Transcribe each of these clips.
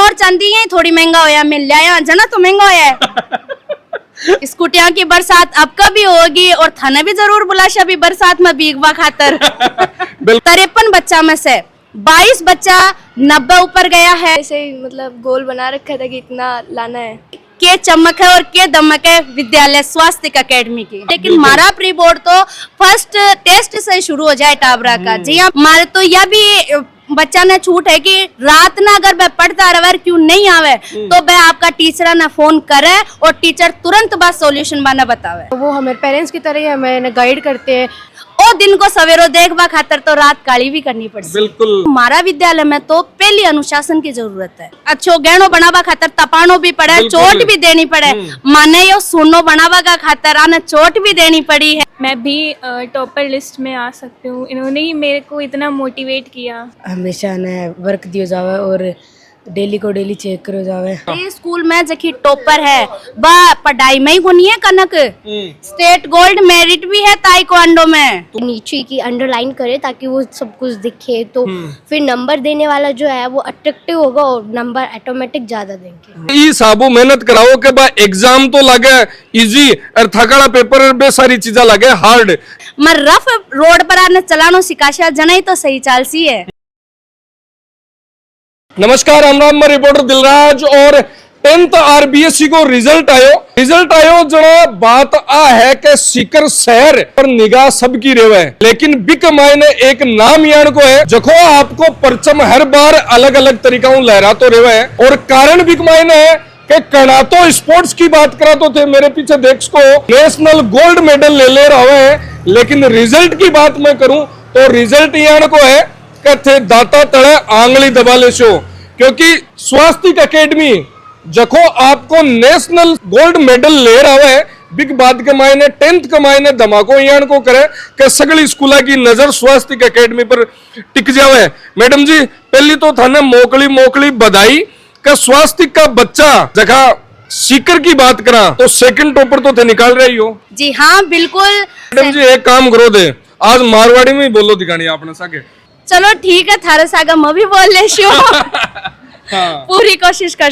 और चांदी है थोड़ी महंगा होया, मिल लिया जना तो महंगा होया है। स्कूटियां की बरसात अब कभी होगी और थाने भी जरूर बुलाशा भी बरसात में भीगवा खातर। 53 बच्चा में से 22 बच्चा 90 ऊपर गया है। ऐसे ही मतलब गोल बना रखा था कि इतना लाना है। के चमक है और के दमक है विद्यालय स्वास्थ्य अकेडमी की। लेकिन हमारा प्री बोर्ड तो फर्स्ट टेस्ट से शुरू हो जाए टाबरा का। जी हाँ, हमारे तो यह भी बच्चा ने छूट है कि रात ना अगर वह पढ़ता रहे क्यों नहीं आवे तो वह आपका टीचर ना फोन करे और टीचर तुरंत बाद सॉल्यूशन बना बतावे। वो हमारे पेरेंट्स की तरह ही हमें गाइड करते हैं। और दिन को सवेरो देखवा खातर तो रात काली भी करनी पड़ती। बिल्कुल हमारा विद्यालय में तो पहली अनुशासन की जरूरत है। अच्छो गहनो बनावा खातर तपानो भी पड़े, चोट भी देनी पड़े। माने यो सुनो बनावा का खातर आने चोट भी देनी पड़ी है। मैं भी टॉपर लिस्ट में आ सकती हूँ। इन्होंने ही मेरे को इतना मोटिवेट किया। हमेशा ने वर्क दियो जावे और डेली को डेली चेक करो जावे। ये स्कूल में जखी टॉपर है वह पढ़ाई में ही होनी है कनक। स्टेट गोल्ड मेरिट भी है ताइक्वांडो में। नीचे की अंडरलाइन करे ताकि वो सब कुछ दिखे तो फिर नंबर देने वाला जो है वो अट्रैक्टिव होगा और नंबर ऑटोमेटिक ज्यादा देंगे। ई साबू मेहनत कराओ के बा एग्जाम तो लगे इजी और थकाड़ा पेपर में सारी चीजा लगे हार्ड। मर रफ रोड पर आने चलानो सिकाशा जनाई तो सही चाल सी है। नमस्कार, मैं रिपोर्टर दिलराज और 10th आरबीएससी को रिजल्ट आयो जरा बात आ है कि सीकर शहर पर निगाह सबकी रेवे, लेकिन बिक मायने एक नाम यान को है जखो आपको परचम हर बार अलग अलग तरीका लहरा तो रेवे है। और कारण बिक मायने है कि कणा तो स्पोर्ट्स की बात करा तो थे मेरे पीछे देख को नेशनल गोल्ड मेडल ले रहा है, लेकिन रिजल्ट की बात मैं करूं तो रिजल्ट यान को है थे दाता तड़े आंगली दबा ले शो, क्योंकि स्वास्थ्य अकेडमी जखो आपको नेशनल गोल्ड मेडल ले रहा है बिग बात के मायने 10th के मायने धमाको यान को करे कि सगली स्कूला की नजर स्वास्थ्य अकेडमी पर टिक जावे। मैडम जी पहली तो थाने मोकली बधाई का स्वास्थ्य का बच्चा जगह सीकर की बात करा तो सेकंड टॉपर तो थे निकाल रही हो। जी हाँ बिल्कुल। मैडम जी एक काम करो दे आज मारवाड़ी में ही बोलो दिखानी आपने साके। चलो ठीक है थारे सागा मैं भी बोल ले पूरी कोशिश कर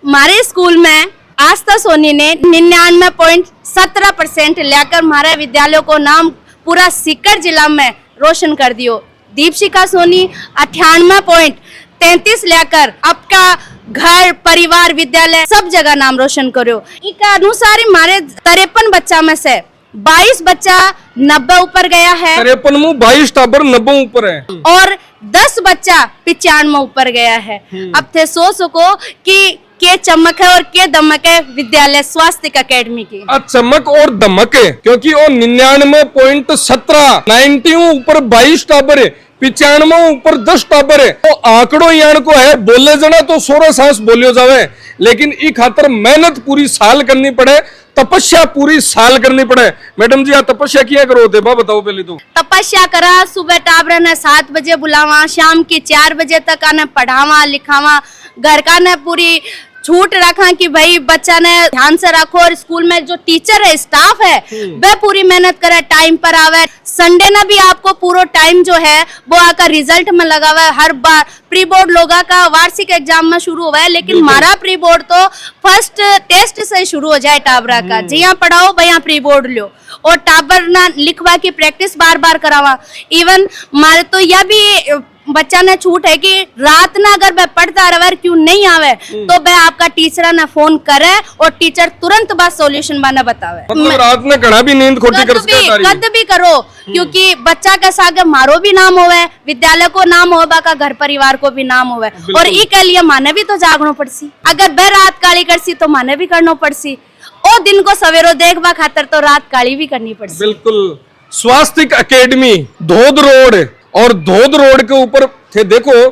हमारे स्कूल में आस्था सोनी ने 99.17% लेकर हमारे विद्यालय को नाम पूरा सीकर जिला में रोशन कर दियो। दीपशिखा सोनी 98.33 लेकर आपका घर परिवार विद्यालय सब जगह नाम रोशन करो। इसका अनुसार हमारे 53 बच्चा में से 22 बच्चा 90 ऊपर गया है। 53 में 22 टाबर 90 ऊपर है और 10 बच्चा 95 ऊपर गया है। अब थे सको कि के चमक है और के दमक है विद्यालय स्वास्थ्य अकेडमी की। चमक और दमक है क्योंकि वो 99.17 90 ऊपर 22 टाबर है, 95 ऊपर 10 टाबर है। तो आंकड़ो यान को है बोले जना तो 16 सांस बोलियो जावे, लेकिन ई खातर मेहनत पूरी साल करनी पड़े, तपस्या पूरी साल करनी पड़े। मैडम जी तपस्या किया करो होते बताओ पहले तो। तपस्या करा, सुबह टाबरा ने 7 बजे बुलावा, शाम के 4 बजे तक आने पढ़ावा लिखावा, घर का ने पूरी छूट रखा कि भाई बच्चा ने ध्यान से रखो और स्कूल में जो टीचर है स्टाफ है वह पूरी मेहनत करे, टाइम पर आवे। संडे ना भी आपको पूरा टाइम जो है वो आकर रिजल्ट में लगा हुआ है। हर बार प्री बोर्ड लोगा का वार्षिक एग्जाम में शुरू हुआ है, लेकिन हमारा प्री बोर्ड तो फर्स्ट टेस्ट से शुरू हो जाए टाबरा का। जी यहाँ पढ़ाओ भैया प्री बोर्ड लो और टाबर ना लिखवा की प्रैक्टिस बार बार करावा। इवन हमारे तो यह भी बच्चा ने छूट है कि रात ना अगर वह पढ़ता रहे क्यों नहीं आवे तो वह आपका टीचर ना फोन करे और टीचर तुरंत बाद सॉल्यूशन बना बतावे। मतलब रात में कड़ा भी नींद खोटी कर कद भी करो क्योंकि बच्चा के साथ मारो भी नाम होवे, विद्यालय को नाम होगा का घर परिवार को भी नाम होवे। और ई के लिए माने भी तो जागनो पड़सी, अगर वह रात काली करसी तो माने भी करनो पड़सी, और दिन को सवेरो देखवा खातर तो रात काली भी करनी पड़सी। बिल्कुल। स्वास्थ्य अकेडमी धोद रोड और धोद रोड के ऊपर थे देखो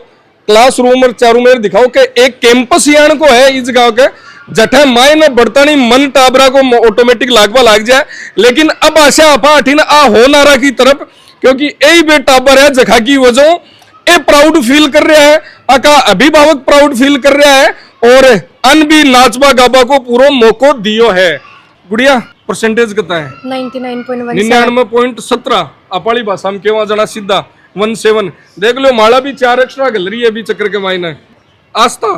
क्लासरूम और चारों में दिखाओ कि एक कैंपस यान को है इस गांव के जठे माय ने बढ़ता नहीं मन टाबरा को ऑटोमेटिक लागवा लाग जाए, लेकिन अब आशा अपा अठीन आ हो नारा की तरफ क्योंकि यही बे टाबर है जखा की वजह ए प्राउड फील कर रहा है, अका अभिभावक प्राउड फील कर रहा है और अन भी नाचबा गाबा को पूरा मौको दियो है। गुड़िया परसेंटेज कितना है? 99.17 अपाली भाषा में केवा जना सीधा 17 देख लो। माला भी 4 एक्स्ट्रा गल रही है अभी चक्कर के मायने। आस्था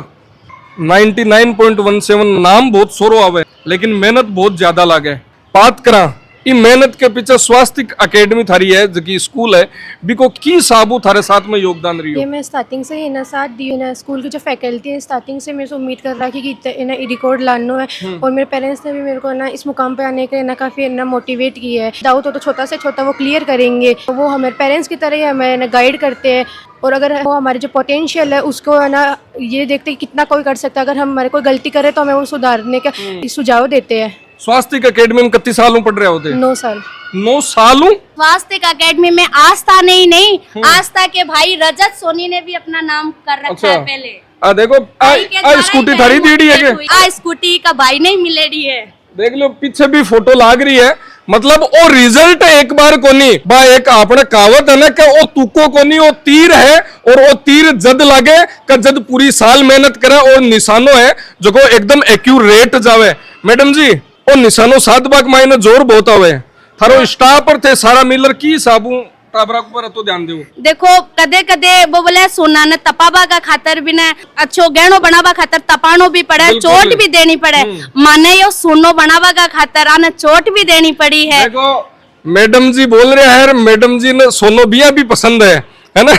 99.17 नाम बहुत सोरो आवे लेकिन मेहनत बहुत ज्यादा लागे। बात करा ई मेहनत के पीछे स्वास्थ्य अकेडमी थारी है जो स्कूल है बिको की साबू थारे साथ में योगदान रही हो। ये मैं स्टार्टिंग से ही ना साथ दी ना स्कूल की जो फैकल्टी है स्टार्टिंग से मेरे से उम्मीद कर रहा कि इन्हें रिकॉर्ड लानो है और मेरे पेरेंट्स ने भी मेरे को ना इस मुकाम पे आने के ना काफ़ी ना मोटिवेट किया है। डाउट हो तो छोटा से छोटा वो क्लियर करेंगे, वो हमारे पेरेंट्स की तरह ही हमें ना गाइड करते हैं और अगर वो हमारे जो पोटेंशियल है उसको है ना ये देखते हैं कितना कोई कर सकता है, अगर हम हमारे कोई गलती करे तो हमें वो सुधारने का सुझाव देते हैं। स्वास्थ्य अकेडमी में कितने सालों पढ़ रहे होते? 9 साल। 9 सालों स्वास्थ्य अकेडमी में आस्था ने ही नहीं, आस्था के भाई रजत सोनी ने भी अपना नाम कर रखा है पहले। देखो भाई के द्वारा स्कूटी ही थारी दीदी है हुई। स्कूटी का भाई नहीं मिलेडी है, देख लो पीछे भी फोटो लाग रही है। मतलब वो रिजल्ट एक बार कोनी बा एक आपने कहावत है ना कि वो तुको कोनी वो तीर है और वो तीर जद लागे का जद पूरी साल मेहनत करे और निशानो है जो को एकदम एक्यूरेट जावे। मैडम जी वो निशानो 7 बाग मायने जोर बहुत आवे थारो स्टाफ पर थे सारा मिलर की साबू टाबरा पर तो ध्यान दो। देखो कदे कदे वो बोले सोना न तपाबा का खातर भी न अच्छो गहनो बनावा खातर तपानो भी पड़े, चोट भी देनी पड़े। माने यो सोनो बनावा का खातर आने चोट भी देनी पड़ी है। देखो मैडम जी बोल रहे हैं, मैडम जी ने सोनो बिया भी पसंद है ना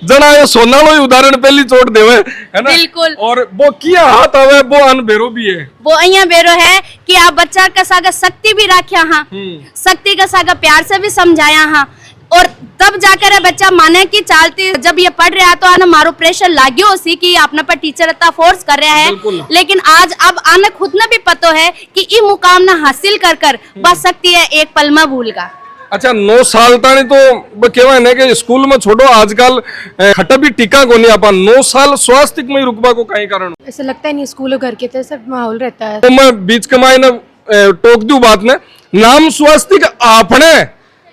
जना ये सोना लो उदाहरण पहली चोट देवे है ना। बिल्कुल। और वो किया हाथ आवे वो अन बेरो भी है, वो अहिया बेरो है कि आप बच्चा का सागा शक्ति भी राख्या हाँ, शक्ति का सागा प्यार से भी समझाया हाँ और तब जाकर बच्चा माने कि चालती जब ये पढ़ रहा है तो आने मारो प्रेशर लाग्यो उसी की अपने पर टीचर इतना फोर्स कर रहा है। लेकिन आज अब आने खुद ने भी पतो है कि ये मुकाम ना हासिल कर कर बस सकती है एक पल में भूलगा। अच्छा 9 साल तानी तो केवा है कि स्कूल में छोड़ो आजकल खटा भी टीका को नहीं आपा 9 साल स्वास्थ्य में रुकबा को कहीं कारण ऐसा लगता है नहीं स्कूल घर के तरह सब माहौल रहता है। तो मैं बीच कमाई ना टोक दू बात ने नाम स्वास्थ्य आपने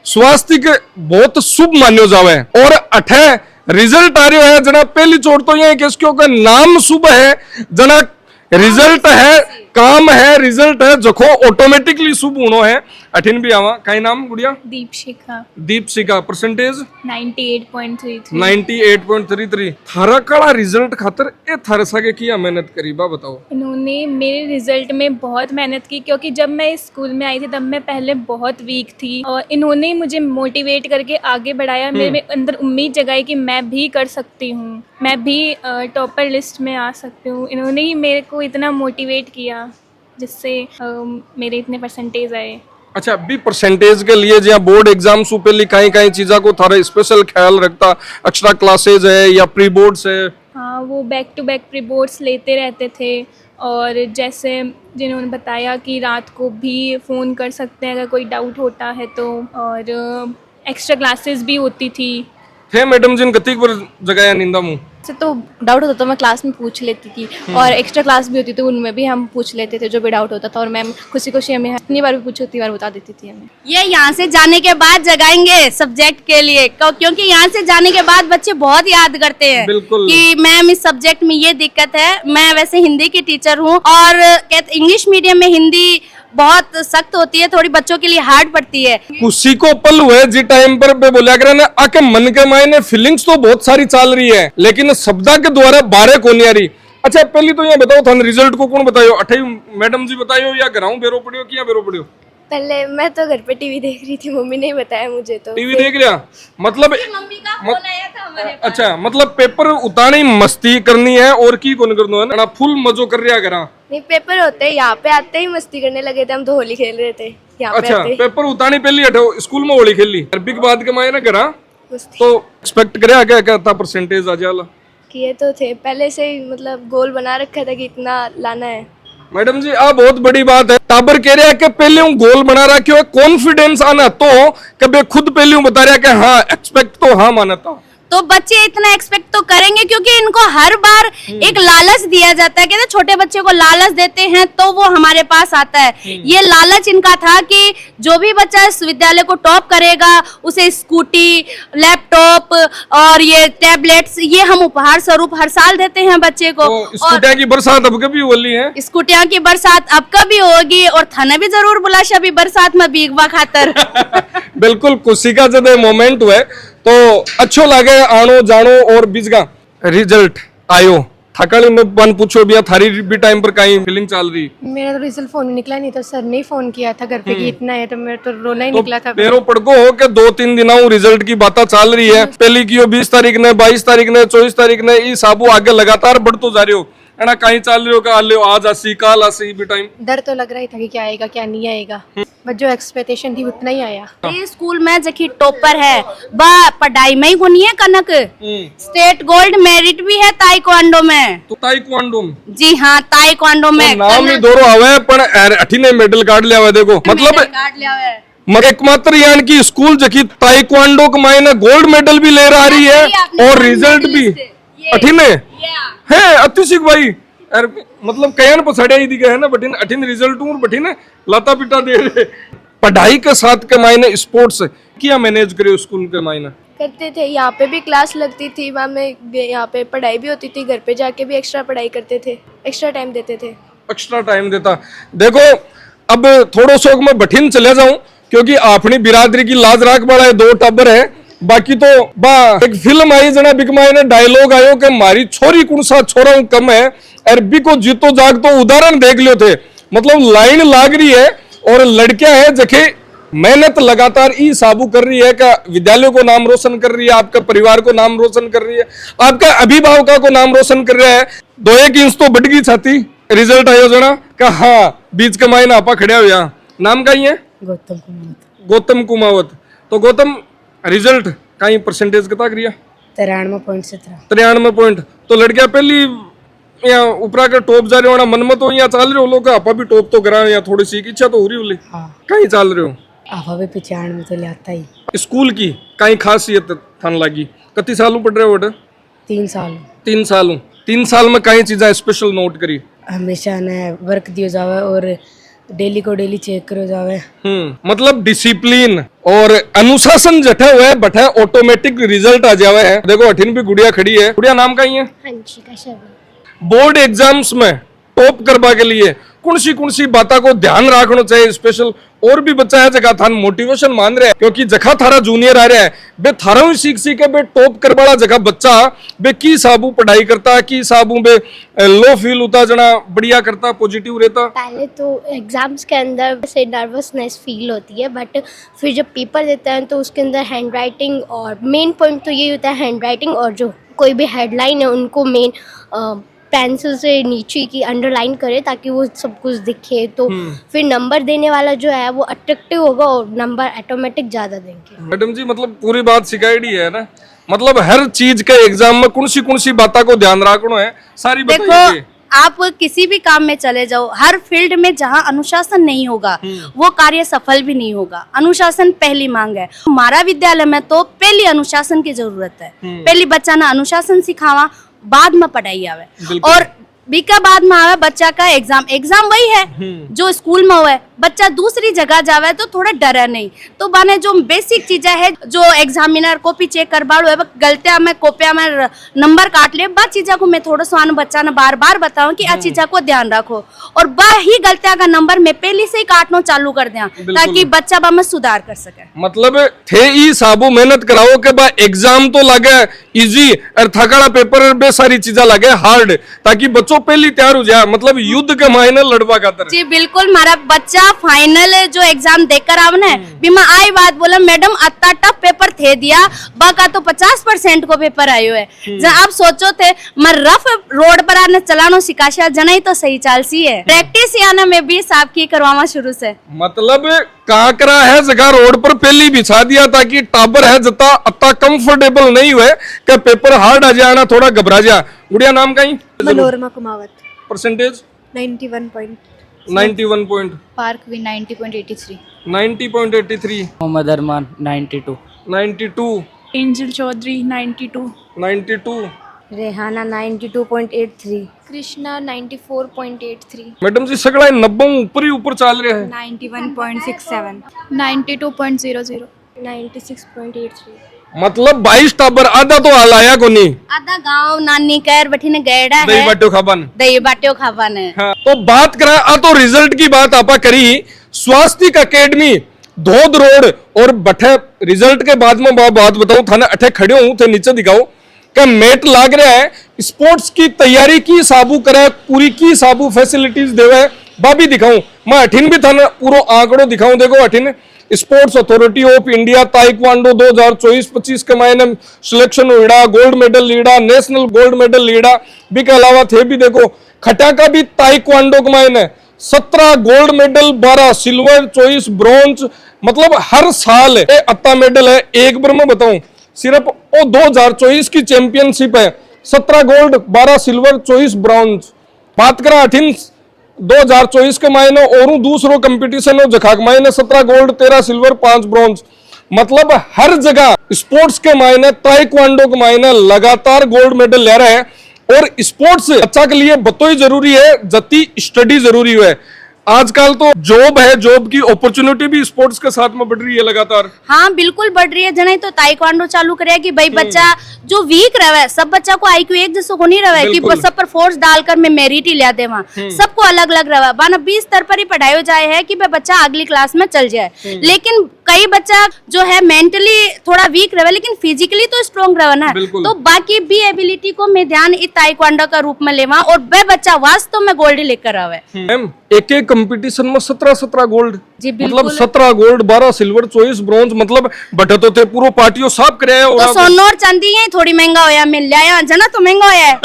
स्वास्थ्य के बहुत शुभ मान्यो जावे और अठे रिजल्ट आ रहा है जना पहली चोट तो ये कि क्योंकि नाम शुभ है जना रिजल्ट है काम है रिजल्ट है जखो ऑटोमेटिकली शुभ होनो है। अठिन भी आवा काई नाम गुड़िया? दीपशिखा। दीपशिखा परसेंटेज 98.33। 98.33। थारा कड़ा रिजल्ट खातर ए थारे सागे किया मेहनत करी बा बताओ। इन्होंने मेरे रिजल्ट में बहुत मेहनत की क्योंकि जब मैं इस स्कूल में आई थी तब मैं पहले बहुत वीक थी और इन्होंने मुझे मोटिवेट करके आगे बढ़ाया, मेरे अंदर उम्मीद जगाई कि मैं भी कर सकती हूँ, मैं भी टॉपर लिस्ट में आ सकती हूँ। इन्होंने ही मेरे को इतना मोटिवेट किया जिससे मेरे इतने परसेंटेज आए। अच्छा भी परसेंटेज के लिए जहाँ बोर्ड एग्जाम सु पहले कई कई चीजा को थारा स्पेशल ख्याल रखता, एक्स्ट्रा क्लासेज है या प्री बोर्ड्स है? हाँ वो back to back pre boards लेते रहते थे और जैसे जिन्होंने बताया कि रात को भी फ़ोन कर सकते हैं अगर कोई डाउट होता है तो, और एक्स्ट्रा क्लासेस भी होती थी। थे मैडम जिन गति पर जगह निंदा मुँह से तो डाउट होता तो मैं क्लास में पूछ लेती थी और एक्स्ट्रा क्लास भी होती थी उनमें भी हम पूछ लेते थे जो भी डाउट होता था और मैम खुशी खुशी हमें इतनी बार भी पूछो उतनी बार बता देती थी हमें। ये यहाँ से जाने के बाद जगाएंगे सब्जेक्ट के लिए क्योंकि यहाँ से जाने के बाद बच्चे बहुत याद करते हैं कि मैम इस सब्जेक्ट में ये दिक्कत है। मैं वैसे हिंदी की टीचर हूँ और इंग्लिश मीडियम में हिंदी बहुत सख्त होती है, थोड़ी बच्चों के लिए हार्ड पड़ती है। खुशी को पल हुए जी टाइम पर बोला करे ना आके मन के मायने फीलिंग्स तो बहुत सारी चल रही है लेकिन शब्दा के द्वारा बारे को नहीं आ रही। अच्छा पहले तो ये बताओ थाने रिजल्ट को कौन बतायो? अठे मैडम जी बतायो या घराऊ बेरो पड़ियो कि या बेरो पड़ियो? पहले मैं तो घर पे टीवी देख रही थी, मम्मी ने बताया मुझे तो। टीवी देख रहा मतलब मम्मी का फोन आया था हमारे पास। अच्छा मतलब पेपर उतारनी मस्ती करनी है और की कौन करना है ना फुल मजो कर रहा करा? नहीं पेपर होते हैं यहाँ पे आते ही मस्ती करने लगे थे, हम तो होली खेल रहे थे यहाँ पे अच्छा आते ही। पेपर उतारनी पहली हटो स्कूल में होली खेली बिग बात के मायने करा मस्ती तो एक्सपेक्ट करे क्या क्या था परसेंटेज आ जाला? किए तो थे पहले से ही, मतलब गोल बना रखा था कि इतना लाना है। मैडम जी आ बहुत बड़ी बात है। टाबर कह रहा है कि पहले हूँ गोल बना रखा है, कॉन्फिडेंस आना तो कभी खुद पहले हूँ बता रहा है कि हाँ एक्सपेक्ट तो हाँ मानता तो बच्चे इतना एक्सपेक्ट तो करेंगे क्योंकि इनको हर बार एक लालच दिया जाता है। कहते छोटे बच्चे को लालच देते हैं तो वो हमारे पास आता है। ये लालच इनका था कि जो भी बच्चा इस विद्यालय को टॉप करेगा उसे स्कूटी, लैपटॉप और ये टैबलेट्स ये हम उपहार स्वरूप हर साल देते हैं बच्चे को। तो स्कूटिया की बरसात अब कभी होली है? स्कूटिया की बरसात अब कभी होगी और थाने भी जरूर बुलाशा अभी बरसात में भीगवा खातर। बिल्कुल खुशी का जब मोमेंट हुए तो अच्छो लगे आनो जानो और बीच का रिजल्ट आयो थकाली में बन पूछो भी थारी भी टाइम पर कहीं फीलिंग चल रही मेरा तो रिजल्ट फोन निकला नहीं, तो सर ने फोन किया था घर पे कि इतना है, तो मेरा तो रोना ही निकला था। पेरो पड़को हो के 2-3 दिन रिजल्ट की बातें चल रही है। पहली की 20 तारीख ने, 22 तारीख ने, 24 तारीख ने, ये साबू आगे लगातार बढ़तो जा रहे हो है ना। कहीं चल रहे हो का ले आज आसी काल आसी भी टाइम डर तो लग रहा ही था कि क्या आएगा क्या नहीं आएगा, बट जो एक्सपेक्टेशन थी उतना ही आया। ये स्कूल में जखी टॉपर है बा पढ़ाई में ही गुनी है कनक। स्टेट गोल्ड मेरिट भी है ताइक्वांडो में। तो ताइक्वांडो में जी हाँ, ताइक्वांडो में नाम ही दोरो आवे पण अठीने मेडल काट लिया हुआ। देखो मतलब काट लिया है। एकमात्र यानी कि स्कूल जखी ताइक्वांडो के मायने गोल्ड मेडल भी ले रही है और रिजल्ट भी अठीने है अतिशिक भाई। अरे मतलब कयान पछाड़िया ही दिखे है ना, बटिन अठीन रिजल्ट और बटिन लाता पिटा दे रहे। पढ़ाई के साथ के मायने स्पोर्ट्स क्या मैनेज करे स्कूल के मायने करते थे। यहाँ पे भी क्लास लगती थी, वहाँ में यहाँ पे पढ़ाई भी होती थी, घर पे जाके भी एक्स्ट्रा पढ़ाई करते थे, एक्स्ट्रा टाइम देते थे। एक्स्ट्रा टाइम देता। देखो अब थोड़ो शौक में बठिन चले जाऊं क्योंकि अपनी बिरादरी की लाज राख वाला है, 2 टब्बर है। बाकी तो बा एक फिल्म आई जना बिकमाई ने डायलॉग आयो कि मारी छोरी कौन सा छोरा कम है और बिको जीतो जाग तो उदाहरण देख लियो थे। मतलब लाइन लाग रही है और लड़कियां है जखे मेहनत लगातार ई साबू कर रही है का विद्यालय को नाम रोशन कर रही है, आपका परिवार को नाम रोशन कर रही है, आपका अभिभावका को नाम रोशन कर रहा है। 2-1 इंच तो बढ़ गई छाती। रिजल्ट आयो जना का हाँ बीच के मायने आपा खड़िया हुआ। नाम का ही है गौतम कुमावत। तो गौतम रिजल्ट कहीं परसेंटेज कितना करिया 93.17 पॉइंट। तो लड़कियां पहली या ऊपरा के टॉप जा रहे हो ना मन में तो यहाँ चल रहे हो लोग आपा भी टॉप तो करा या थोड़ी सी इच्छा तो हो रही होली। कहीं चल रहे हो आपा भी 95 में तो ले आता ही। स्कूल की कहीं खासियत थान लगी कति सालों पढ़ रहे हो बेटा 3 साल 3 सालों 3 साल में कई चीजें स्पेशल नोट करी हमेशा ने वर्क दियो जावे और डेली को डेली चेक करो जावे। मतलब डिसिप्लिन और अनुशासन जठे हुए बठे ऑटोमेटिक रिजल्ट आ जावे है। देखो अठिन भी गुड़िया खड़ी है। गुड़िया नाम का ही है हंशिका शर्मा। बोर्ड एग्जाम्स में टॉप करवा के लिए कौन सी बातों को ध्यान रखना चाहिए स्पेशल। और भी बच्चा है जगह थान मोटिवेशन मान रहे हैं क्योंकि जगह थारा जूनियर आ रहा है बे थारा ही सीख के बे टॉप करवाला जगह बच्चा बे की साबू पढ़ाई करता की साबू बे लो फील होता जना बढ़िया करता पॉजिटिव रहता। पहले तो एग्जाम्स के अंदर से नर्वसनेस फील होती है, बट फिर जब पेपर देते हैं तो उसके अंदर हैंड राइटिंग और मेन पॉइंट तो ये होता है हैंड राइटिंग, और जो कोई भी हेडलाइन है उनको मेन पेंसिल से नीचे की अंडरलाइन करे ताकि वो सब कुछ दिखे, तो फिर नंबर देने वाला जो है वो अट्रैक्टिव होगा और नंबर ऑटोमेटिक ज्यादा देंगे। मैडम जी मतलब पूरी बात सिखाई है ना, मतलब हर चीज के एग्जाम में कौन सी बातों को ध्यान रखना है सारी बताइए। आप किसी भी काम में चले जाओ, हर फील्ड में जहाँ अनुशासन नहीं होगा वो कार्य सफल भी नहीं होगा। अनुशासन पहली मांग है। हमारा विद्यालय में तो पहली अनुशासन की जरूरत है। पहली बच्चा ना अनुशासन सिखावा, बाद में पढ़ाई आवे और बीका बाद में आवे बच्चा का एग्जाम वही है जो स्कूल में हुआ है। बच्चा दूसरी जगह जावे तो थोड़ा डरे नहीं, तो बाने जो बेसिक चीजें है जो एग्जामिनर कॉपी चेक करवाड़ो है गलतियां में कॉपिया में नंबर काट ले, बा चीजा को मैं थोड़ा सा बच्चा ने बार बार बताऊं कि आ चीजा को ध्यान रखो और बा ही गलतियां का नंबर मैं पहले से ही काटना चालू कर दिया ताकि बच्चा बा में सुधार कर सके। मतलब थे ई साबू मेहनत कराओ के बा एग्जाम तो लगे इजी और थकाड़ा पेपर बे सारी चीजा लगे हार्ड ताकि बच्चों पहली तैयार हो जाए। मतलब युद्ध के मायने लड़वा का तरह। जी बिल्कुल, हमारा बच्चा फाइनल जो एग्जाम देकर आवने बीमा आई बात बोला मैडम अत्ता टफ पेपर थे दिया बाका तो 50% को पेपर आयो है। जब आप सोचो थे मैं रफ रोड पर आने चलानो सिकाशा जना ही तो सही चाल सी है। प्रैक्टिस आना में भी साहब की करवावा शुरू से। मतलब काकरा है जगह रोड पर पहली बिछा दिया ताकि टाबर है जता अत्ता कंफर्टेबल नहीं हुए कि पेपर हार्ड आ जाना थोड़ा घबरा जा। गुड़िया नाम का ही मनोरमा कुमावत। Percentage 91 point. पार्क भी 90.83। 90.83। मोहम्मद अरमान 92। एंजल चौधरी 92। रेहाना 92.83। कृष्णा 94.83। मैडम जी सगड़ा 90 ऊपर ही ऊपर चल रहे हैं। 91.67। 92.00। 96.83। मतलब 22 टाबर आधा तो हलाया को नहीं। आधा गांव नानी कैर बैठीने गैड़ा है दही बाटो खाबन। दही बाटियो खाबन है। हाँ, तो बात करा आ तो रिजल्ट की बात आपा करी। स्वास्थ्य अकेडमी धोद रोड और बठे रिजल्ट के बाद में बात बताऊं थाने अठे खड़े हूं थे नीचे दिखाओ क्या मेट लाग रहा है स्पोर्ट्स की तैयारी की साबू करे पूरी की साबू फैसिलिटीज देवे बाबी दिखाऊं मैं अठिन भी था पूरा आंकड़ो दिखाऊं देखो अठिन sports authority of India taekwondo 2024-25 के मायने सिलेक्शन हुआ गोल्ड मेडल लीड़ा नेशनल गोल्ड मेडल लीड़ा भी के अलावा थे भी देखो खटा का भी ताइक्वांडो के मायने 17 गोल्ड मेडल 12 सिल्वर 24 ब्रॉन्ज मतलब हर साल अत्ता मेडल है एक बार मैं बताऊं सिर्फ वो 2024 की चैंपियनशिप है 17 गोल्ड 12 सिल्वर 24 ब्रॉन्ज बात करा अठिन 2024 के मायने और दूसरो कंपटीशन हो जखा के मायने 17 गोल्ड 13 सिल्वर 5 ब्रॉन्ज मतलब हर जगह स्पोर्ट्स के मायने ताइक्वांडो के मायने लगातार गोल्ड मेडल ले रहे हैं और स्पोर्ट्स अच्छा के लिए बतोई जरूरी है जति स्टडी जरूरी है आजकल तो जॉब है जॉब की अपॉर्चुनिटी भी स्पोर्ट्स के साथ में बढ़ रही है लगातार हाँ बिल्कुल बढ़ रही है जने तो ताइक्वांडो चालू करे कि भाई बच्चा जो वीक रहे सब बच्चा को आईक्यू एक जैसे को नहीं रहे कि सब पर फोर्स डालकर मैं मेरिट ही ले दे वहाँ सबको अलग अलग रहे बाना 20 स्तर पर ही पढ़ाई हो जाए है कि भाई बच्चा अगली क्लास में चल जाए लेकिन कई बच्चा जो है मेंटली थोड़ा वीक रहे लेकिन फिजिकली तो स्ट्रॉन्ग रहे ना तो बाकी भी एबिलिटी को मैं ध्यान इस ताइक्वांडो का रूप में लेवा और वह बच्चा वास्तव में गोल्ड लेकर आवे एक एक कंपटीशन में 17 गोल्ड जी मतलब 17 गोल्ड 12 सिल्वर 24 ब्रॉन्ज मतलब बटे तो थे पूरा पार्टियों साफ करे तो सोना और चांदी है थोड़ी महंगा होया मिल जाए जना तो महंगा होया है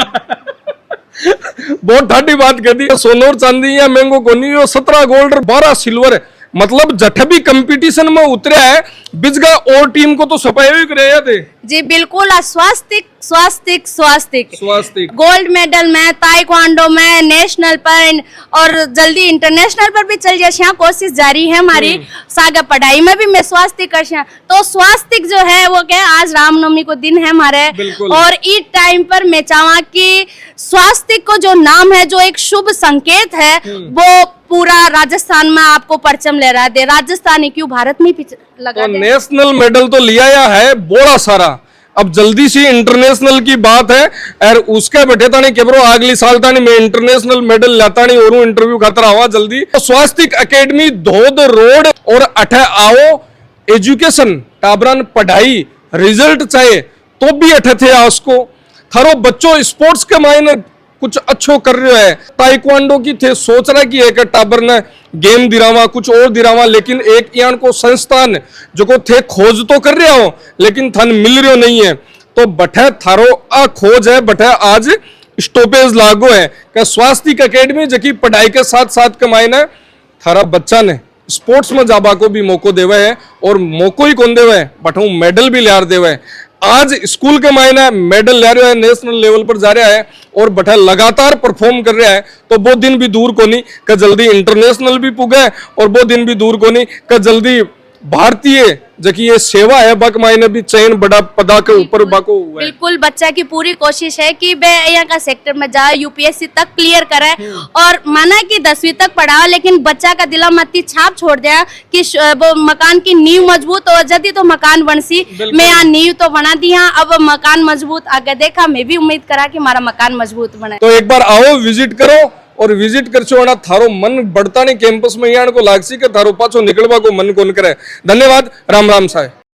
बहुत ठाडी बात कह दी सोना और चांदी या महंगो को नहीं हो 17 गोल्ड और 12 सिल्वर मतलब जठ भी कंपटीशन में उतरे है बिजगा और टीम को तो सफाई ही करे थे जी बिल्कुल स्वास्तिक स्वास्तिक स्वास्तिक स्वास्तिक गोल्ड मेडल में ताइक्वांडो में नेशनल पर और जल्दी इंटरनेशनल पर भी चल जाए कोशिश जारी है हमारी सागा पढ़ाई में भी मैं स्वास्तिक कर तो स्वास्तिक जो है वो क्या आज रामनवमी को दिन है हमारे और इस टाइम पर मैं चाहवा कि स्वास्तिक को जो नाम है जो एक शुभ संकेत है वो पूरा राजस्थान में आपको परचम लहरा दे राजस्थानी क्यों भारत में लगा दे नेशनल मेडल तो लिया है बोला सारा अब जल्दी सी इंटरनेशनल की बात है और उसके बैठे तानी केबरो अगली साल तानी मैं इंटरनेशनल मेडल लाता नहीं और इंटरव्यू खाता हुआ जल्दी तो स्वास्तिक एकेडमी धोध रोड और अठे आओ एजुकेशन टाबरन पढ़ाई रिजल्ट चाहे तो भी अठे थे उसको थारो बच्चों स्पोर्ट्स के मायने कुछ अच्छो कर रहे है ताइक्वांडो की थे सोच रहा कि एक टाबर ने गेम दिरावा कुछ और दिरावा लेकिन एक यान को संस्थान जो को थे खोज तो कर रहे हो लेकिन थन मिल रहे नहीं है तो बठे थारो आ खोज है बठे आज स्टॉपेज लागू है क्या स्वास्थ्य एकेडमी जबकि पढ़ाई के साथ साथ कमाए ना थारा बच्चा ने स्पोर्ट्स में जाबा को भी मौको देवे है और मौको ही कौन देवे है बठू मेडल भी लियार देवे है आज स्कूल के मायने मेडल ले रहा है नेशनल लेवल पर जा रहा है और बठा लगातार परफॉर्म कर रहा है तो वो दिन भी दूर को नहीं कि जल्दी इंटरनेशनल भी पुगे और वो दिन भी दूर को नहीं कि जल्दी भारतीय जबकि ये सेवा है बक मायने भी चयन बड़ा पदा के ऊपर बाको हुआ है बिल्कुल बच्चा की पूरी कोशिश है कि वे यहाँ का सेक्टर में जाए यूपीएससी तक क्लियर करे और माना कि 10वीं तक पढ़ा लेकिन बच्चा का दिला मत्ती छाप छोड़ दिया कि वो मकान की नींव मजबूत हो जाती तो मकान बनसी मैं यहाँ नींव तो बना दी अब मकान मजबूत आगे देखा मैं भी उम्मीद करा कि हमारा मकान मजबूत बने तो एक बार आओ विजिट करो और विजिट कर चो थारो मन बढ़ता नहीं कैंपस में यान को लागसी के थारो पाछो निकलवा को मन कोन करे धन्यवाद राम राम साहेब।